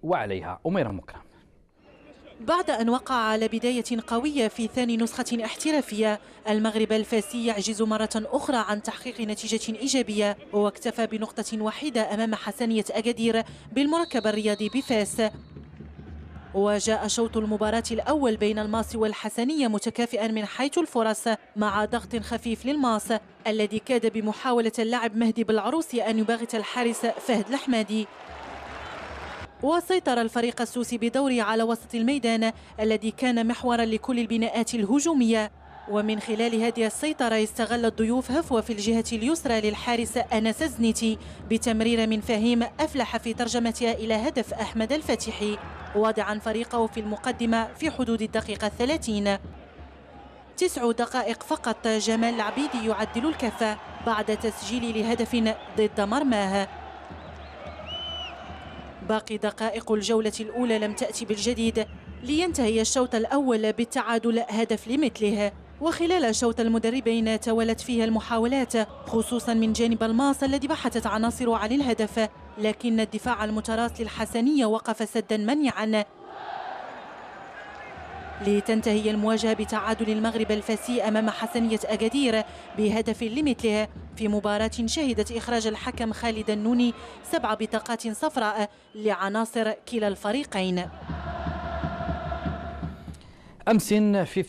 وعليها. أميرة مكرم. بعد أن وقع على بداية قوية في ثاني نسخة احترافية، المغرب الفاسي يعجز مرة أخرى عن تحقيق نتيجة إيجابية، واكتفى بنقطة وحيدة أمام حسنية أكادير بالمركب الرياضي بفاس. وجاء شوط المباراة الأول بين الماس والحسنية متكافئا من حيث الفرص، مع ضغط خفيف للماس الذي كاد بمحاولة اللعب مهدي بالعروس أن يباغت الحارس فهد الحمادي. وسيطر الفريق السوسي بدوره على وسط الميدان الذي كان محورا لكل البناءات الهجومية، ومن خلال هذه السيطرة استغل الضيوف هفوة في الجهة اليسرى للحارس أنس الزنيتي بتمرير من فهيم أفلح في ترجمتها إلى هدف أحمد الفاتحي، واضعا فريقه في المقدمة في حدود الدقيقة 30. 9 دقائق فقط جمال العبيدي يعدل الكفة بعد تسجيل لهدف ضد مرماه. باقي دقائق الجولة الأولى لم تأتي بالجديد لينتهي الشوط الأول بالتعادل هدف لمثله، وخلال شوط المدربين توالت فيها المحاولات خصوصا من جانب الماس الذي بحثت عناصر عن الهدف، لكن الدفاع المتراس للحسنية وقف سدا منيعا لتنتهي المواجهة بتعادل المغرب الفاسي أمام حسنية أكادير بهدف لمثله في مباراة شهدت إخراج الحكم خالد النوني 7 بطاقات صفراء لعناصر كلا الفريقين. أمس في